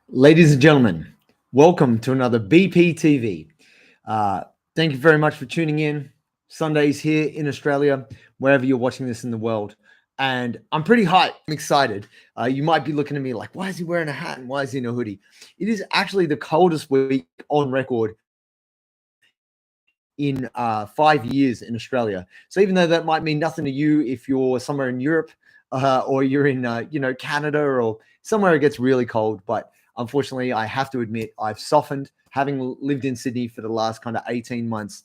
Ladies and gentlemen, welcome to another BPTV. Uh, Thank you very much for tuning in. Sundays here in Australia, wherever you're watching this in the world. And I'm pretty hyped. I'm excited. You might be looking at me like, why is he wearing a hat and why is he in a hoodie? It is actually the coldest week on record in 5 years in Australia. So even though that might mean nothing to you if you're somewhere in Europe or you're in Canada or somewhere it gets really cold, but unfortunately, I have to admit I've softened. Having lived in Sydney for the last kind of 18 months,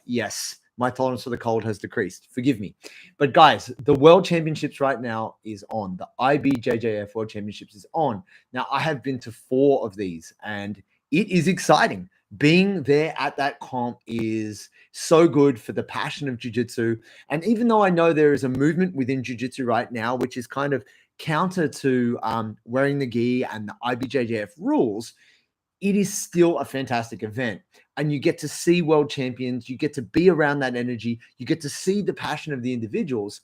yes, my tolerance for the cold has decreased. Forgive me. But guys, the World Championships right now is on. The IBJJF World Championships is on. Now, I have been to 4 of these, and it is exciting. Being there at that comp is so good for the passion of jiu-jitsu. And even though I know there is a movement within jiu-jitsu right now, which is kind of counter to wearing the gi and the IBJJF rules, it is still a fantastic event. And you get to see world champions, you get to be around that energy, you get to see the passion of the individuals.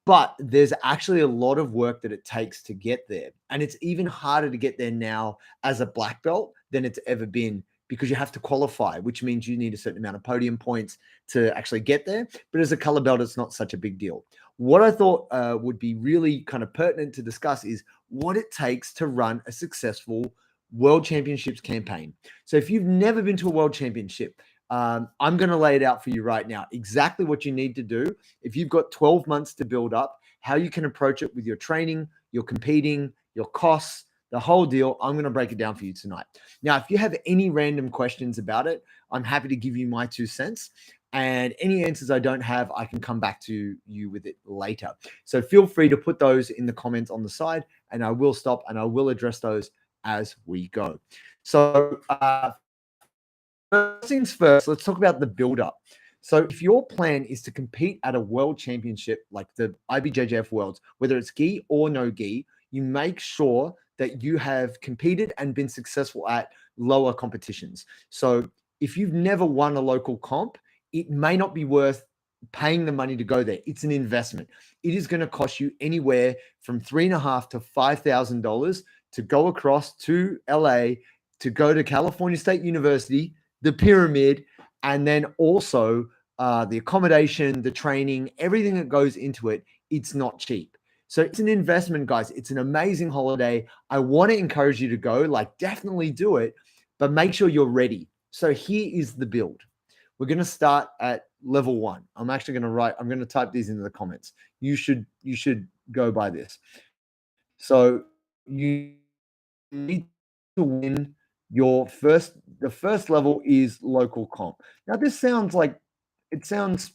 But there's actually a lot of work that it takes to get there. And it's even harder to get there now as a black belt than it's ever been because you have to qualify, which means you need a certain amount of podium points to actually get there. But as a color belt, it's not such a big deal. What I thought would be really kind of pertinent to discuss is what it takes to run a successful World Championships campaign. So if you've never been to a World Championship, I'm going to lay it out for you right now, exactly what you need to do. If you've got 12 months to build up, how you can approach it with your training, your competing, your costs, the whole deal. I'm going to break it down for you tonight. Now, if you have any random questions about it, I'm happy to give you my 2 cents. And any answers I don't have, I can come back to you with it later. So feel free to put those in the comments on the side, and I will stop and I will address those as we go. So first things first, let's talk about the build-up. So if your plan is to compete at a world championship like the IBJJF Worlds, whether it's gi or no gi, you make sure that you have competed and been successful at lower competitions. So if you've never won a local comp, it may not be worth paying the money to go there. It's an investment. It is going to cost you anywhere from $3,500 to $5,000 to go across to LA, to go to California State University, the pyramid, and then also the accommodation, the training, everything that goes into it. It's not cheap. So it's an investment, guys. It's an amazing holiday. I want to encourage you to go, like definitely do it, but make sure you're ready. So here is the build. We're going to start at level 1. I'm actually going to type these into the comments. You should go by this. So you need to win the first level is local comp. Now this sounds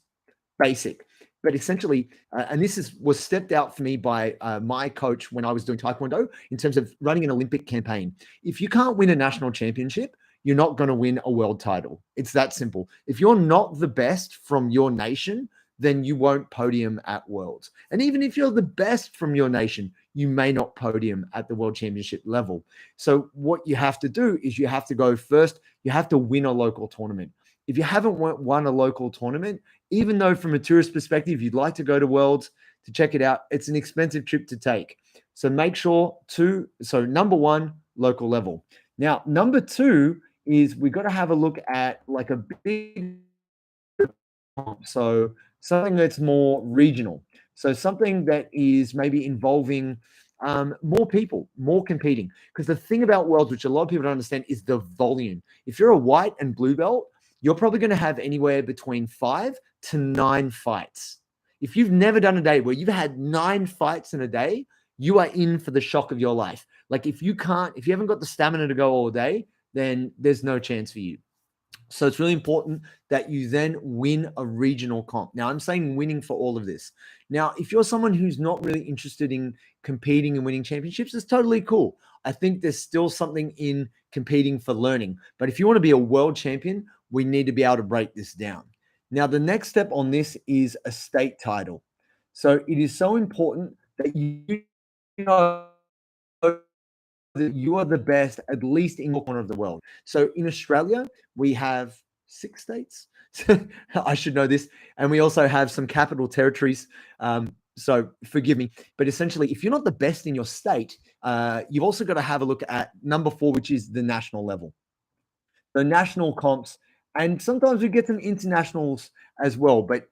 basic, but essentially, and was stepped out for me by my coach when I was doing Taekwondo in terms of running an Olympic campaign. If you can't win a national championship, you're not going to win a world title. It's that simple. If you're not the best from your nation, then you won't podium at Worlds. And even if you're the best from your nation, you may not podium at the World Championship level. So what you have to do is you have to go first. You have to win a local tournament. If you haven't won a local tournament, even though from a tourist perspective, you'd like to go to Worlds to check it out, it's an expensive trip to take. So make sure number 1, local level. Now, number 2 is we got to have a look at like a big, so something that's more regional. So something that is maybe involving more people, more competing. Because the thing about Worlds, which a lot of people don't understand, is the volume. If you're a white and blue belt, you're probably going to have anywhere between 5 to 9 fights. If you've never done a day where you've had 9 fights in a day, you are in for the shock of your life. Like if you haven't got the stamina to go all day, then there's no chance for you. So it's really important that you then win a regional comp. Now, I'm saying winning for all of this. Now, if you're someone who's not really interested in competing and winning championships, it's totally cool. I think there's still something in competing for learning. But if you want to be a world champion, we need to be able to break this down. Now, the next step on this is a state title. So it is so important that you know that you are the best, at least in your corner of the world. So in Australia, we have 6 states. I should know this. And we also have some capital territories. So forgive me, but essentially, if you're not the best in your state, you've also got to have a look at number 4, which is the national level. So national comps, and sometimes we get some internationals as well, but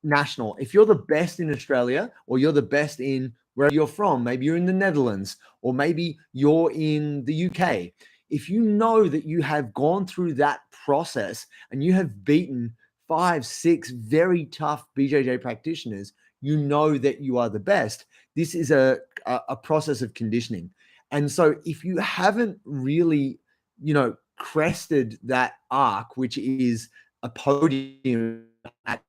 national. If you're the best in Australia, or you're the best in wherever you're from, maybe you're in the Netherlands, or maybe you're in the UK. If you know that you have gone through that process and you have beaten 5, 6 very tough BJJ practitioners, you know that you are the best. This is a process of conditioning. And so if you haven't really, crested that arc, which is a podium at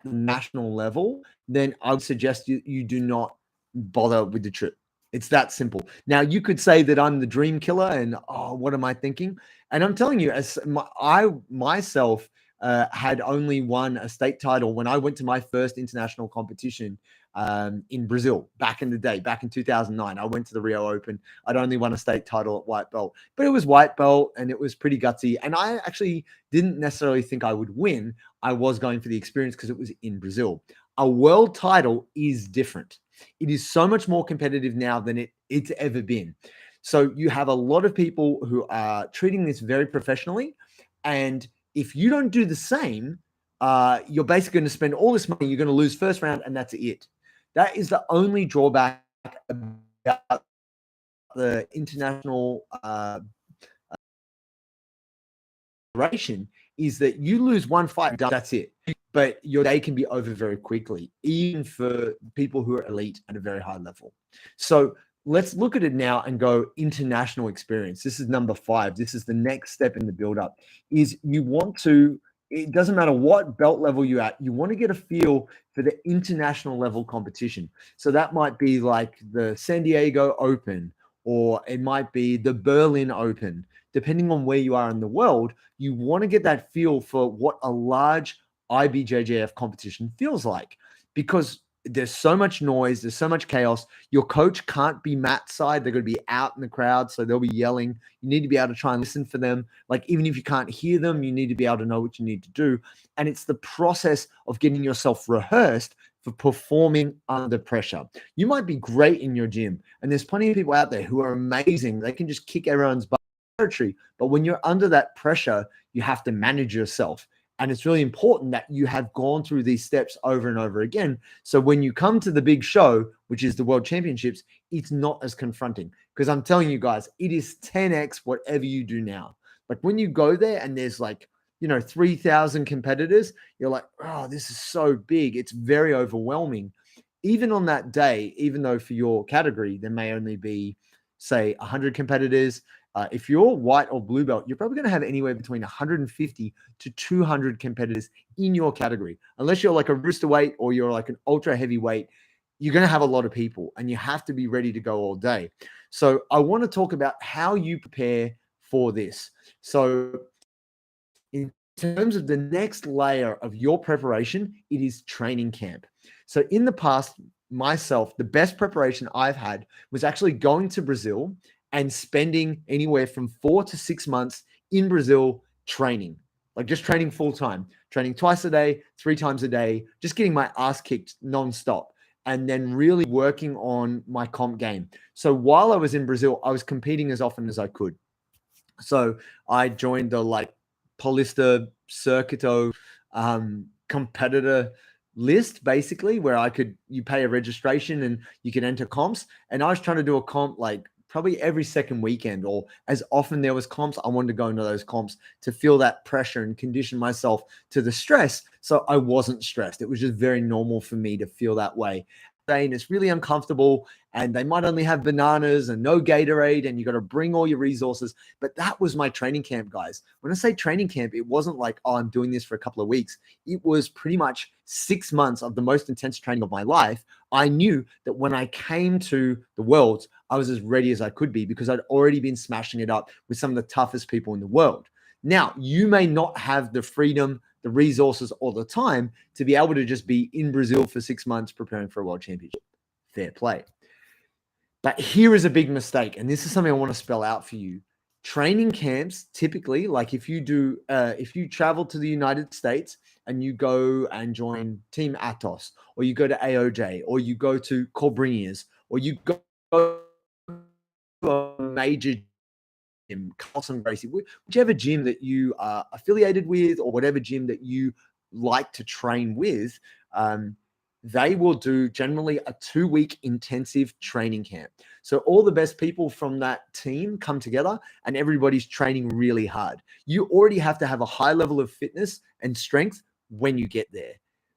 the national level, then I would suggest you do not bother with the trip. It's that simple. Now, you could say that I'm the dream killer and, oh, what am I thinking? And I'm telling you, I myself had only won a state title when I went to my first international competition in Brazil back in the day, back in 2009. I went to the Rio Open. I'd only won a state title at white belt, but it was white belt and it was pretty gutsy. And I actually didn't necessarily think I would win. I was going for the experience because it was in Brazil. A world title is different. It is so much more competitive now than it's ever been. So you have a lot of people who are treating this very professionally. And if you don't do the same, you're basically going to spend all this money. You're going to lose first round, and that's it. That is the only drawback about the international duration, is that you lose one fight, that's it. But your day can be over very quickly, even for people who are elite at a very high level. So let's look at it now and go international experience. This is number 5. This is the next step in the build-up. Is you want to, it doesn't matter what belt level you're at, you want to get a feel for the international level competition. So that might be like the San Diego Open, or it might be the Berlin Open. Depending on where you are in the world, you want to get that feel for what a large IBJJF competition feels like, because there's so much noise, there's so much chaos. Your coach can't be mat side, they're going to be out in the crowd, so they'll be yelling. You need to be able to try and listen for them. Like, even if you can't hear them, you need to be able to know what you need to do. And it's the process of getting yourself rehearsed for performing under pressure. You might be great in your gym, and there's plenty of people out there who are amazing. They can just kick everyone's butt territory. But when you're under that pressure, you have to manage yourself. And it's really important that you have gone through these steps over and over again. So when you come to the big show, which is the World Championships, it's not as confronting. Because I'm telling you guys, it is 10x whatever you do now. Like, when you go there and there's like, 3,000 competitors, you're like, oh, this is so big. It's very overwhelming. Even on that day, even though for your category, there may only be, say, 100 competitors. If you're white or blue belt, you're probably going to have anywhere between 150 to 200 competitors in your category. Unless you're like a rooster weight or you're like an ultra heavyweight, you're going to have a lot of people, and you have to be ready to go all day. So I want to talk about how you prepare for this. So in terms of the next layer of your preparation, it is training camp. So in the past, myself, the best preparation I've had was actually going to Brazil and spending anywhere from 4 to 6 months in Brazil training, like just training full time, training twice a day, 3 times a day, just getting my ass kicked nonstop, and then really working on my comp game. So while I was in Brazil, I was competing as often as I could. So I joined the like Paulista Circuito competitor list, basically, where you pay a registration and you can enter comps. And I was trying to do a comp like probably every second weekend, or as often there was comps, I wanted to go into those comps to feel that pressure and condition myself to the stress. So I wasn't stressed. It was just very normal for me to feel that way. And it's really uncomfortable, and they might only have bananas and no Gatorade, and you got to bring all your resources. But that was my training camp, guys. When I say training camp, it wasn't like, oh, I'm doing this for a couple of weeks. It was pretty much 6 months of the most intense training of my life. I knew that when I came to the Worlds, I was as ready as I could be, because I'd already been smashing it up with some of the toughest people in the world. Now, you may not have the freedom, the resources, or the time to be able to just be in Brazil for 6 months preparing for a world championship. Fair play. But here is a big mistake, and this is something I want to spell out for you. Training camps typically, like if you travel to the United States and you go and join Team Atos, or you go to AOJ, or you go to Corbriniers, or you go to a major gym, Carlson Gracie, whichever gym that you are affiliated with, or whatever gym that you like to train with, they will do generally a 2-week intensive training camp. So all the best people from that team come together and everybody's training really hard. You already have to have a high level of fitness and strength when you get there.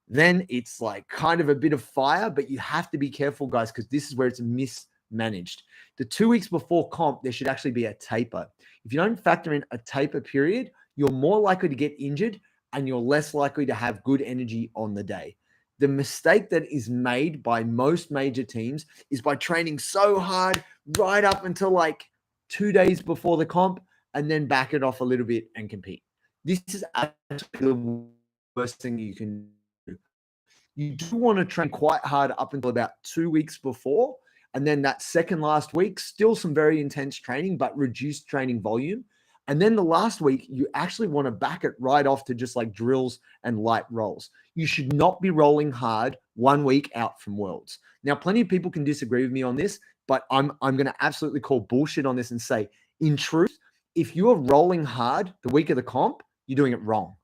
Then it's like kind of a bit of fire, but you have to be careful, guys, because this is where it's mismanaged. The 2 weeks before comp, there should actually be a taper. If you don't factor in a taper period, you're more likely to get injured and you're less likely to have good energy on the day. The mistake that is made by most major teams is by training so hard right up until like 2 days before the comp and then back it off a little bit and compete. This is actually the worst thing you can do. You do want to train quite hard up until about 2 weeks before. And then that second last week, still some very intense training, but reduced training volume. And then the last week, you actually want to back it right off to just like drills and light rolls. You should not be rolling hard 1 week out from Worlds. Now, plenty of people can disagree with me on this, but I'm going to absolutely call bullshit on this and say, in truth, if you are rolling hard the week of the comp, you're doing it wrong.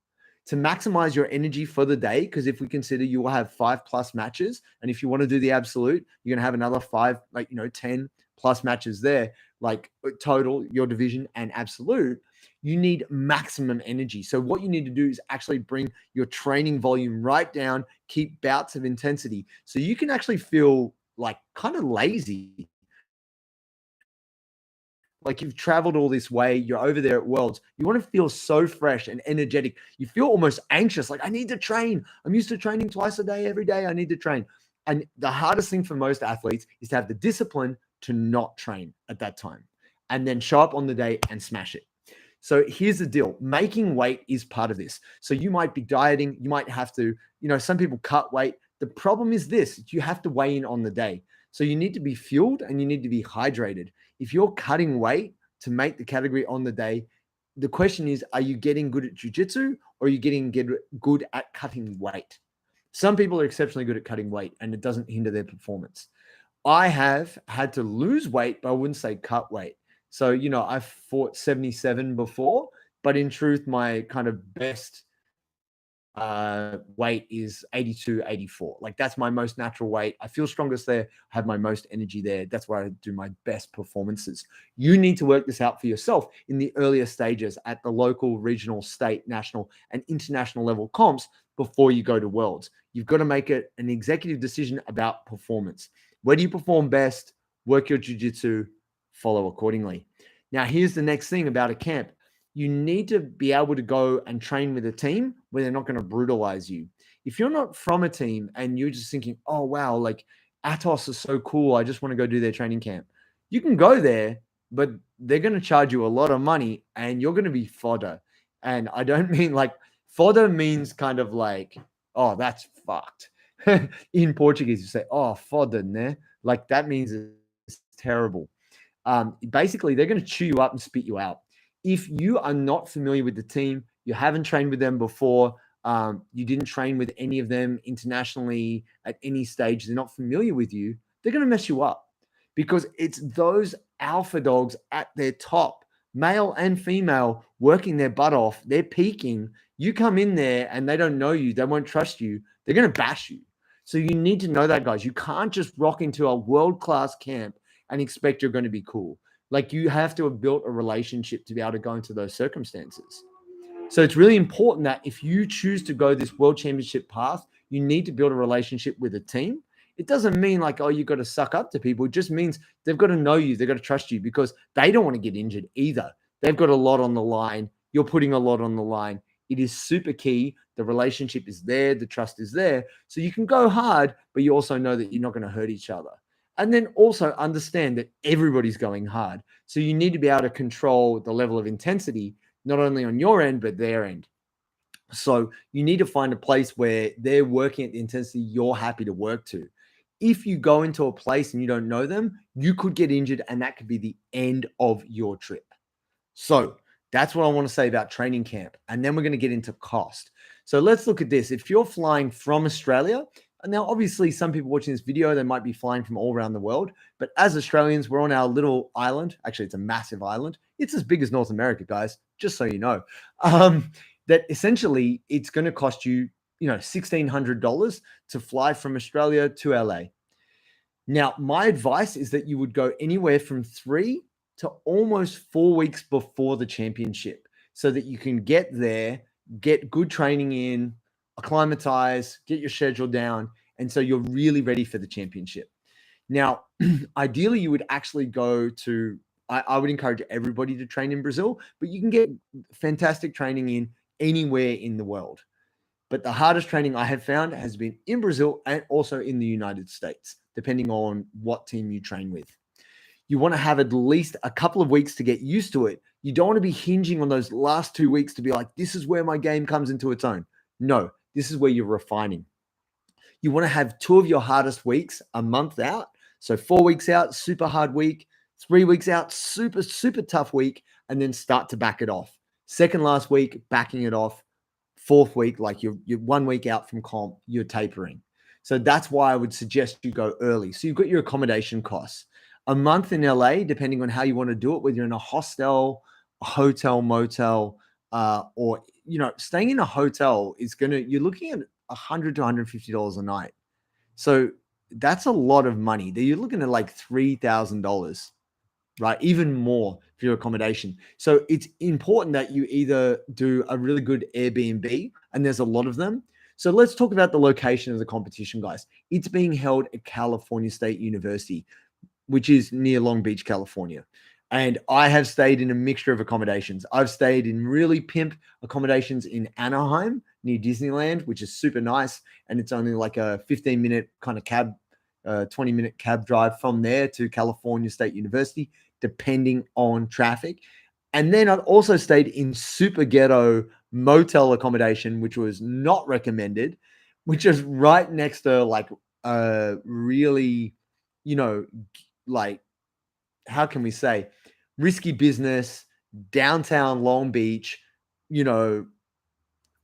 To maximize your energy for the day, because if we consider you will have 5+ matches, and if you want to do the absolute, you're going to have another 5, 10+ matches there, like total, your division and absolute, you need maximum energy. So what you need to do is actually bring your training volume right down, keep bouts of intensity, so you can actually feel like kind of lazy. Like you've traveled all this way, you're over there at Worlds. You want to feel so fresh and energetic. You feel almost anxious, like I need to train. I'm used to training twice a day, every day. I need to train. And the hardest thing for most athletes is to have the discipline to not train at that time and then show up on the day and smash it. So here's the deal. Making weight is part of this. So you might be dieting. You might have to, some people cut weight. The problem is this: you have to weigh in on the day. So you need to be fueled and you need to be hydrated. If you're cutting weight to make the category on the day, the question is, are you getting good at jiu-jitsu or are you getting good at cutting weight? Some people are exceptionally good at cutting weight and it doesn't hinder their performance. I have had to lose weight, but I wouldn't say cut weight. So, I've fought 77 before, but in truth, my kind of best weight is 82, 84. Like that's my most natural weight. I feel strongest there. I have my most energy there. That's where I do my best performances. You need to work this out for yourself in the earlier stages at the local, regional, state, national, and international level comps before you go to Worlds. You've got to make it an executive decision about performance. Where do you perform best? Work your jiu-jitsu, follow accordingly. Now, here's the next thing about a camp. You need to be able to go and train with a team where they're not going to brutalize you. If you're not from a team and you're just thinking, oh, wow, like Atos is so cool, I just want to go do their training camp. You can go there, but they're going to charge you a lot of money and you're going to be fodder. And I don't mean like fodder means kind of like, oh, that's fucked. In Portuguese, you say, oh, fodder, né? Like that means it's terrible. Basically, they're going to chew you up and spit you out. If you are not familiar with the team, you haven't trained with them before, you didn't train with any of them internationally at any stage, they're not familiar with you, they're going to mess you up because it's those alpha dogs at their top, male and female, working their butt off. They're peaking. You come in there and they don't know you. They won't trust you. They're going to bash you. So you need to know that, guys. You can't just rock into a world-class camp and expect you're going to be cool. Like you have to have built a relationship to be able to go into those circumstances. So it's really important that if you choose to go this world championship path, you need to build a relationship with a team. It doesn't mean like, oh, you've got to suck up to people. It just means they've got to know you. They've got to trust you because they don't want to get injured either. They've got a lot on the line. You're putting a lot on the line. It is super key. The relationship is there. The trust is there. So you can go hard, but you also know that you're not going to hurt each other. And then also understand that everybody's going hard. So you need to be able to control the level of intensity, not only on your end, but their end. So you need to find a place where they're working at the intensity you're happy to work to. If you go into a place and you don't know them, you could get injured and that could be the end of your trip. So that's what I want to say about training camp. And then we're going to get into cost. So let's look at this. If you're flying from Australia, and now obviously some people watching this video, they might be flying from all around the world. But as Australians, we're on our little island. Actually, it's a massive island. It's as big as North America, guys, just so you know. That essentially it's going to cost you, $1,600 to fly from Australia to LA. Now, my advice is that you would go anywhere from 3 to almost 4 weeks before the championship so that you can get there, get good training in, acclimatize, get your schedule down. And so you're really ready for the championship. Now, ideally, you would actually go to, I would encourage everybody to train in Brazil, but you can get fantastic training in anywhere in the world. But the hardest training I have found has been in Brazil and also in the United States, depending on what team you train with. You want to have at least a couple of weeks to get used to it. You don't want to be hinging on those last 2 weeks to be like, this is where my game comes into its own. No, this is where you're refining. You want to have 2 of your hardest weeks a month out. So 4 weeks out, super hard week. 3 weeks out, super, super tough week. And then start to back it off. Second last week, backing it off. 4th week, like you're 1 week out from comp, you're tapering. So that's why I would suggest you go early. So you've got your accommodation costs. A month in LA, depending on how you want to do it, whether you're in a hostel, a hotel, motel, or staying in a hotel is you're looking at $100 to $150 a night. So that's a lot of money. You're looking at like $3,000, right? Even more for your accommodation. So it's important that you either do a really good Airbnb, and there's a lot of them. So let's talk about the location of the competition, guys. It's being held at California State University, which is near Long Beach, California. And I have stayed in a mixture of accommodations. I've stayed in really pimp accommodations in Anaheim near Disneyland, which is super nice. And it's only like a 15-minute kind of 20-minute cab drive from there to California State University, depending on traffic. And then I've also stayed in super ghetto motel accommodation, which was not recommended, which is right next to like really, like, how can we say, risky business, downtown Long Beach. You don't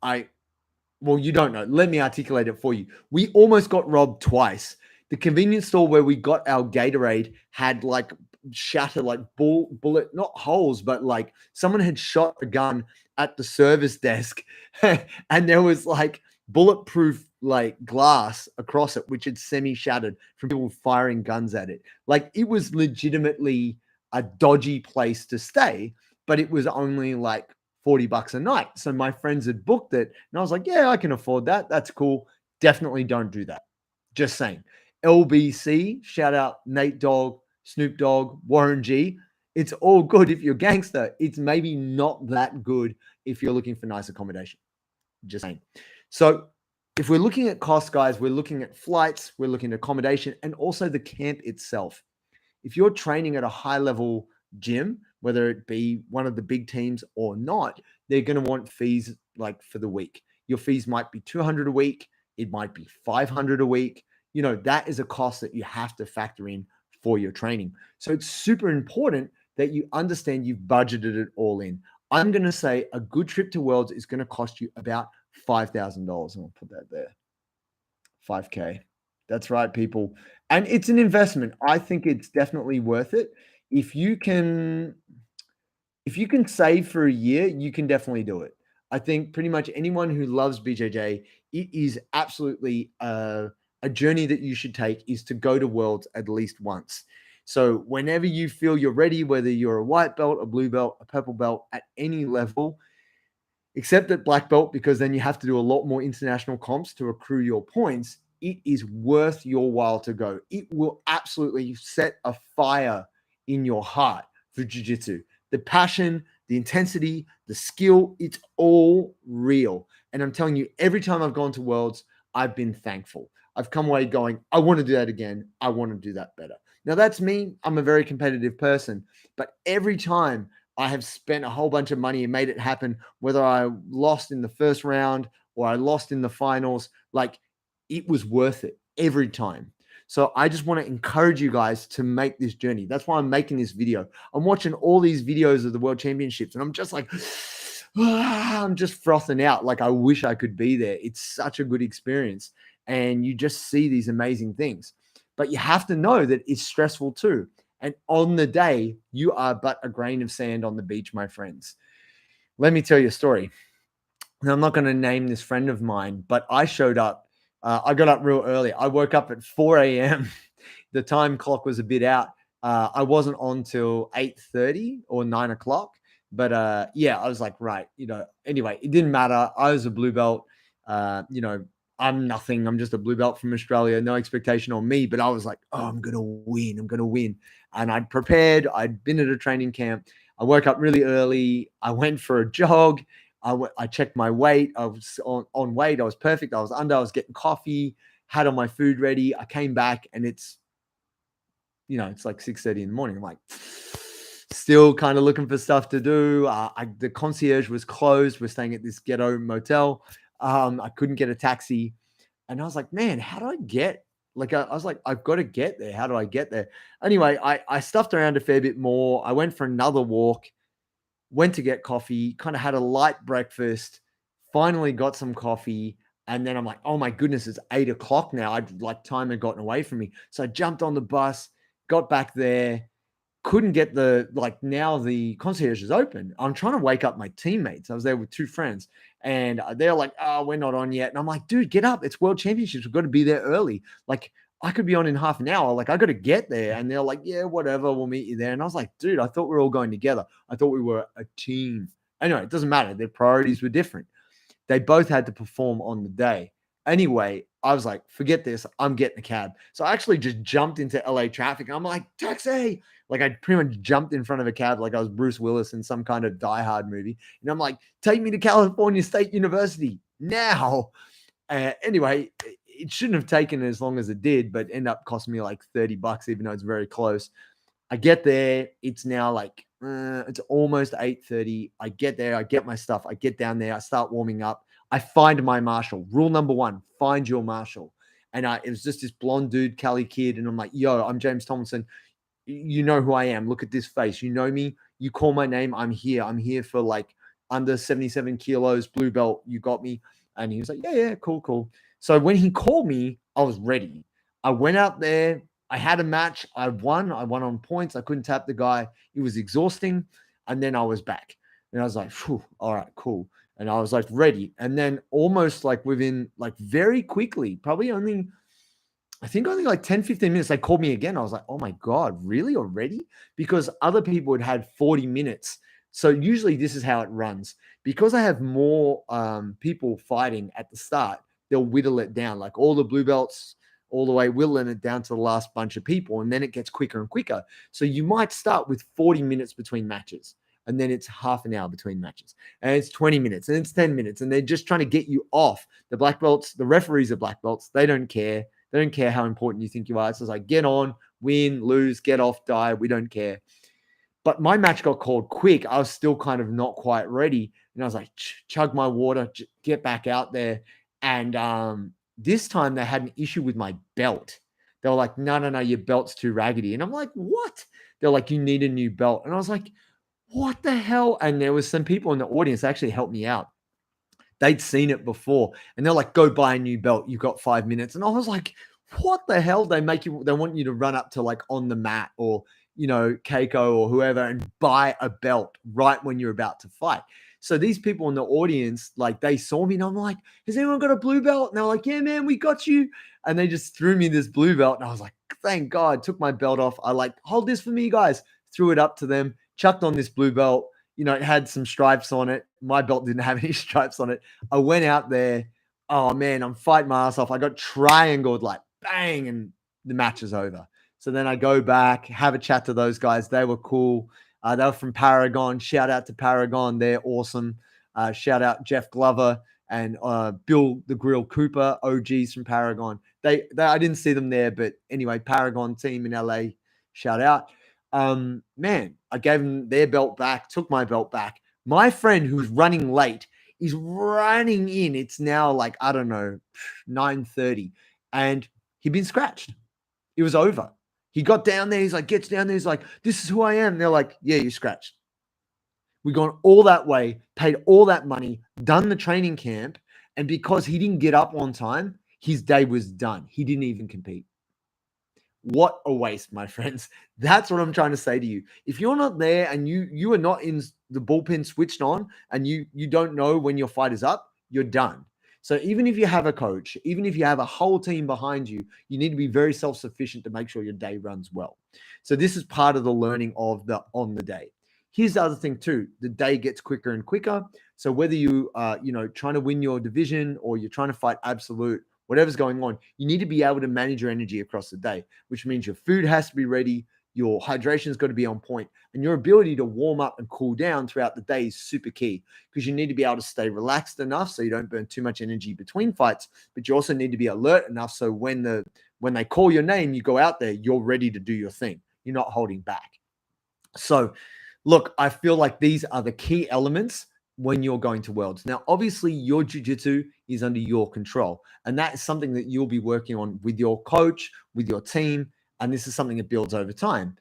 know. Let me articulate it for you. We almost got robbed twice. The convenience store where we got our Gatorade had like shattered, like bullet, not holes, but like someone had shot a gun at the service desk and there was like bulletproof like glass across it, which had semi-shattered from people firing guns at it. Like it was legitimately a dodgy place to stay, but it was only like $40 a night. So my friends had booked it and I was like, yeah, I can afford that. That's cool. Definitely don't do that. Just saying. LBC, shout out Nate Dogg, Snoop Dogg, Warren G. It's all good if you're a gangster. It's maybe not that good if you're looking for nice accommodation. Just saying. So if we're looking at costs, guys, we're looking at flights, we're looking at accommodation, and also the camp itself. If you're training at a high-level gym, whether it be one of the big teams or not, they're going to want fees like for the week. Your fees might be $200 a week. It might be $500 a week. That is a cost that you have to factor in for your training. So it's super important that you understand you've budgeted it all in. I'm going to say a good trip to Worlds is going to cost you about $5,000. And I'll put that there. 5K. That's right, people. And it's an investment. I think it's definitely worth it. If you can save for a year, you can definitely do it. I think pretty much anyone who loves BJJ, it is absolutely a journey that you should take is to go to Worlds at least once. So whenever you feel you're ready, whether you're a white belt, a blue belt, a purple belt, at any level, except at black belt, because then you have to do a lot more international comps to accrue your points, it is worth your while to go. It will absolutely set a fire in your heart for jiu-jitsu. The passion, the intensity, the skill, it's all real. And I'm telling you, every time I've gone to Worlds, I've been thankful. I've come away going, I want to do that again. I want to do that better. Now, that's me. I'm a very competitive person. But every time I have spent a whole bunch of money and made it happen, whether I lost in the first round or I lost in the finals, like it was worth it every time. So I just want to encourage you guys to make this journey. That's why I'm making this video. I'm watching all these videos of the World Championships and I'm just like, I'm just frothing out. Like, I wish I could be there. It's such a good experience. And you just see these amazing things. But you have to know that it's stressful too. And on the day, you are but a grain of sand on the beach, my friends. Let me tell you a story. Now, I'm not going to name this friend of mine, but I showed up. I got up real early. I woke up at 4 a.m. The time clock was a bit out. I wasn't on till 8:30 or 9 o'clock. But yeah, I was like, right, anyway, it didn't matter. I was a blue belt. I'm nothing. I'm just a blue belt from Australia. No expectation on me. But I was like, oh, I'm going to win. I'm going to win. And I'd prepared. I'd been at a training camp. I woke up really early. I went for a jog. I checked my weight. I was on weight. I was perfect. I was under. I was getting coffee, had all my food ready. I came back and it's like 6:30 in the morning. I'm like, still kind of looking for stuff to do. The concierge was closed. We're staying at this ghetto motel. I couldn't get a taxi. And I was like, man, how do I get? I was like, I've got to get there. How do I get there? Anyway, I stuffed around a fair bit more. I went for another walk. Went to get coffee, kind of had a light breakfast, finally got some coffee. And then I'm like, oh my goodness, it's 8 o'clock now. Time had gotten away from me. So I jumped on the bus, got back there, couldn't get now the concierge is open. I'm trying to wake up my teammates. I was there with two friends and they're like, oh, we're not on yet. And I'm like, dude, get up. It's World Championships. We've got to be there early. I could be on in half an hour. I got to get there. And they're like, yeah, whatever. We'll meet you there. And I was like, dude, I thought we were all going together. I thought we were a team. Anyway, it doesn't matter. Their priorities were different. They both had to perform on the day. Anyway, I was like, forget this. I'm getting a cab. So I actually just jumped into LA traffic. I'm like, taxi. I pretty much jumped in front of a cab like I was Bruce Willis in some kind of Die Hard movie. And I'm like, take me to California State University now. Anyway, it shouldn't have taken as long as it did, but ended up costing me like $30, even though it's very close. I get there. It's now it's almost 8:30. I get there. I get my stuff. I get down there. I start warming up. I find my marshal. Rule number 1, find your marshal. And it was just this blonde dude, Cali kid. And I'm like, yo, I'm James Tomlinson. You know who I am. Look at this face. You know me. You call my name. I'm here. I'm here for under 77 kilos, blue belt. You got me. And he was like, yeah, cool. So when he called me, I was ready. I went out there. I had a match. I won. I won on points. I couldn't tap the guy. It was exhausting. And then I was back. And I was like, all right, cool. And I was ready. And then almost within very quickly, probably only 10, 15 minutes, they called me again. I was like, oh my God, really already? Because other people had 40 minutes. So usually this is how it runs. Because I have more people fighting at the start, they'll whittle it down. All the blue belts, all the way whittling it down to the last bunch of people. And then it gets quicker and quicker. So you might start with 40 minutes between matches. And then it's half an hour between matches. And it's 20 minutes. And it's 10 minutes. And they're just trying to get you off. The black belts, the referees are black belts. They don't care. They don't care how important you think you are. It's just get on, win, lose, get off, die. We don't care. But my match got called quick. I was still kind of not quite ready. And I was like, chug my water, get back out there. And this time they had an issue with my belt. They were like, no, your belt's too raggedy. And I'm like, what? They're like, you need a new belt. And I was like, what the hell? And there was some people in the audience that actually helped me out. They'd seen it before. And they're like, go buy a new belt. You've got 5 minutes. And I was like, what the hell? They want you to run up to on the mat or, Keiko or whoever and buy a belt right when you're about to fight. So these people in the audience, they saw me and I'm like, has anyone got a blue belt? And they're like, yeah, man, we got you. And they just threw me this blue belt. And I was like, thank God, took my belt off. I hold this for me, guys. Threw it up to them, chucked on this blue belt. It had some stripes on it. My belt didn't have any stripes on it. I went out there. Oh man, I'm fighting my ass off. I got triangled bang, and the match is over. So then I go back, have a chat to those guys. They were cool. They were from Paragon. Shout out to Paragon. They're awesome. Shout out Jeff Glover and Bill the Grill Cooper, OGs from Paragon. They I didn't see them there, but anyway, Paragon team in LA. Shout out. Man, I gave them their belt back, took my belt back. My friend who's running late is running in. It's now 9:30, and he'd been scratched. It was over. He got down there. He's like, gets down there. He's like, this is who I am. They're like, yeah, you scratched. We gone all that way, paid all that money, done the training camp. And because he didn't get up on time, his day was done. He didn't even compete. What a waste, my friends. That's what I'm trying to say to you. If you're not there and you are not in the bullpen switched on and you don't know when your fight is up, you're done. So even if you have a coach, even if you have a whole team behind you, you need to be very self-sufficient to make sure your day runs well. So this is part of the learning of the on the day. Here's the other thing too. The day gets quicker and quicker. So whether you are, trying to win your division or you're trying to fight absolute, whatever's going on, you need to be able to manage your energy across the day, which means your food has to be ready, your hydration's got to be on point, and your ability to warm up and cool down throughout the day is super key because you need to be able to stay relaxed enough so you don't burn too much energy between fights, but you also need to be alert enough so when they call your name, you go out there, you're ready to do your thing. You're not holding back. So, look, I feel like these are the key elements when you're going to Worlds. Now, obviously, your jiu-jitsu is under your control, and that is something that you'll be working on with your coach, with your team, and this is something that builds over time.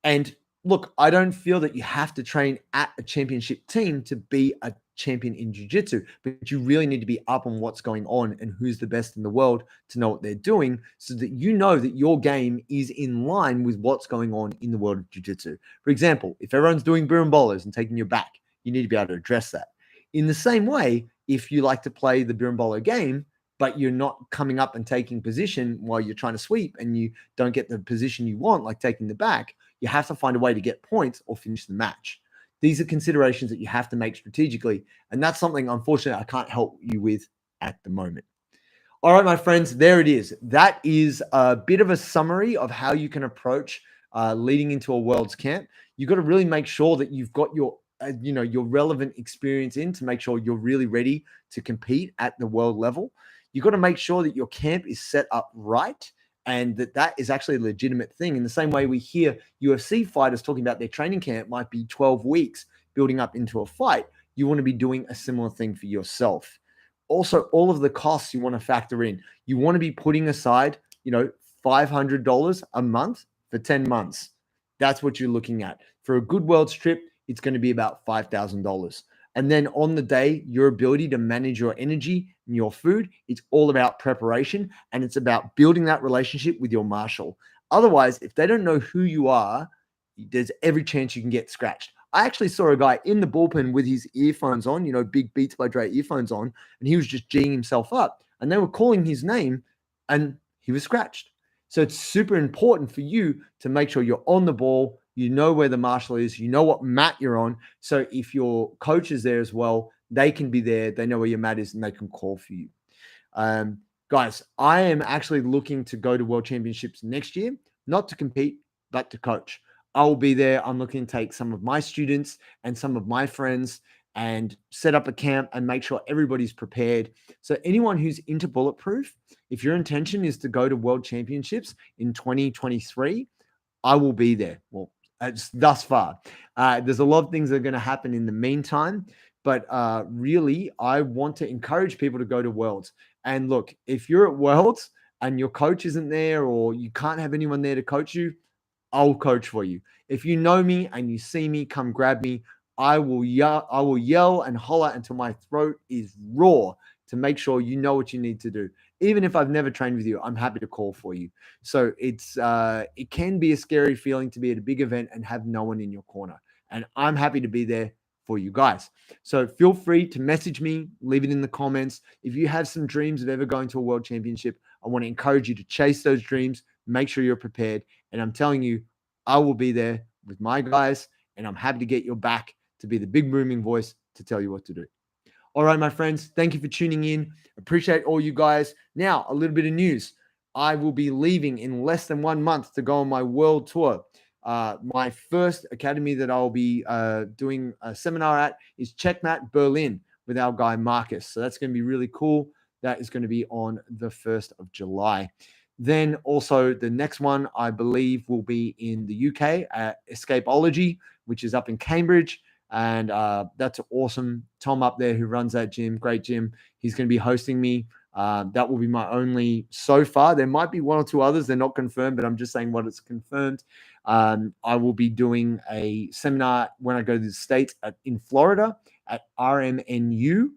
And look, I don't feel that you have to train at a championship team to be a champion in jiu-jitsu, but you really need to be up on what's going on and who's the best in the world to know what they're doing so that you know that your game is in line with what's going on in the world of jiu-jitsu. For example, if everyone's doing birimbolos and taking your back, you need to be able to address that. In the same way, if you like to play the birimbolo game, but you're not coming up and taking position while you're trying to sweep and you don't get the position you want, like taking the back, you have to find a way to get points or finish the match. These are considerations that you have to make strategically. And that's something, unfortunately, I can't help you with at the moment. All right, my friends, there it is. That is a bit of a summary of how you can approach leading into a Worlds camp. You've got to really make sure that you've got your relevant experience in to make sure you're really ready to compete at the world level. You've got to make sure that your camp is set up right and that is actually a legitimate thing. In the same way we hear UFC fighters talking about their training camp might be 12 weeks building up into a fight, you want to be doing a similar thing for yourself. Also, all of the costs you want to factor in. You want to be putting aside, $500 a month for 10 months. That's what you're looking at. For a good Worlds trip, it's going to be about $5,000. And then on the day, your ability to manage your energy and your food, it's all about preparation and it's about building that relationship with your marshal. Otherwise, if they don't know who you are, there's every chance you can get scratched. I actually saw a guy in the bullpen with his earphones on, big Beats by Dre earphones on, and he was just G'ing himself up. And they were calling his name and he was scratched. So it's super important for you to make sure you're on the ball, you know where the marshal is, you know what mat you're on. So if your coach is there as well, they can be there, they know where your mat is, and they can call for you. Guys, I am actually looking to go to World Championships next year, not to compete, but to coach. I will be there. I'm looking to take some of my students and some of my friends and set up a camp and make sure everybody's prepared. So anyone who's into Bulletproof, if your intention is to go to World Championships in 2023, I will be there. Well, thus far. There's a lot of things that are going to happen in the meantime, but really, I want to encourage people to go to Worlds. And look, if you're at Worlds and your coach isn't there or you can't have anyone there to coach you, I'll coach for you. If you know me and you see me, come grab me. I will yell and holler until my throat is raw to make sure you know what you need to do. Even if I've never trained with you, I'm happy to call for you. So it can be a scary feeling to be at a big event and have no one in your corner. And I'm happy to be there for you guys. So feel free to message me, leave it in the comments. If you have some dreams of ever going to a world championship, I want to encourage you to chase those dreams, make sure you're prepared. And I'm telling you, I will be there with my guys, and I'm happy to get your back to be the big booming voice to tell you what to do. All right, my friends, thank you for tuning in. Appreciate all you guys. Now, a little bit of news. I will be leaving in less than 1 month to go on my world tour. My first academy that I'll be doing a seminar at is Checkmat Berlin with our guy Marcus. So that's going to be really cool. That is going to be on the 1st of July. Then also the next one, I believe, will be in the UK at Escapeology, which is up in Cambridge. And that's awesome. Tom up there who runs that gym, great gym. He's going to be hosting me. That will be my only so far. There might be one or two others. They're not confirmed, but I'm just saying what it's confirmed. I will be doing a seminar when I go to the States in Florida at RMNU.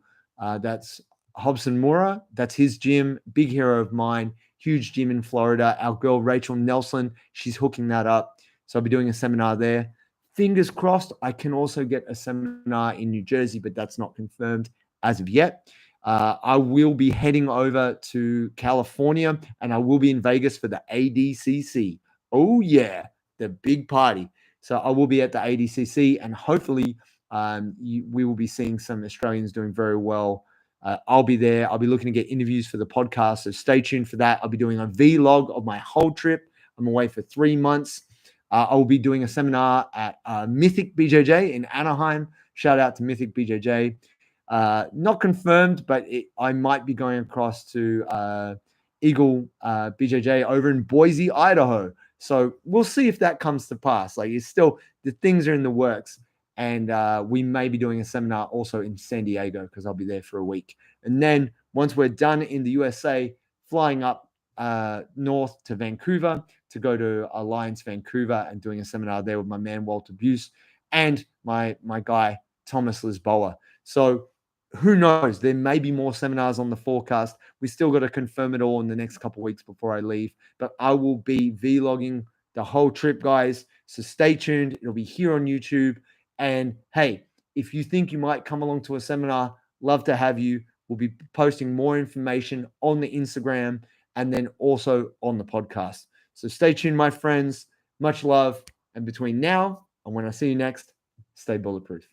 That's Hobson Mora. That's his gym, big hero of mine, huge gym in Florida. Our girl, Rachel Nelson, she's hooking that up. So I'll be doing a seminar there. Fingers crossed, I can also get a seminar in New Jersey, but that's not confirmed as of yet. I will be heading over to California and I will be in Vegas for the ADCC. Oh, yeah, the big party. So I will be at the ADCC and hopefully we will be seeing some Australians doing very well. I'll be there. I'll be looking to get interviews for the podcast. So stay tuned for that. I'll be doing a vlog of my whole trip. I'm away for 3 months. I will be doing a seminar at Mythic BJJ in Anaheim. Shout out to Mythic BJJ. Not confirmed, but I might be going across to Eagle BJJ over in Boise, Idaho. So we'll see if that comes to pass. Like it's still, the things are in the works. And we may be doing a seminar also in San Diego because I'll be there for a week. And then once we're done in the USA, flying up north to Vancouver to go to Alliance Vancouver and doing a seminar there with my man Walter Buse and my guy Thomas Lisboa. So who knows? There may be more seminars on the forecast. We still got to confirm it all in the next couple of weeks before I leave. But I will be vlogging the whole trip, guys. So stay tuned. It'll be here on YouTube. And hey, if you think you might come along to a seminar, love to have you. We'll be posting more information on the Instagram and then also on the podcast. So stay tuned, my friends. Much love. And between now and when I see you next, stay bulletproof.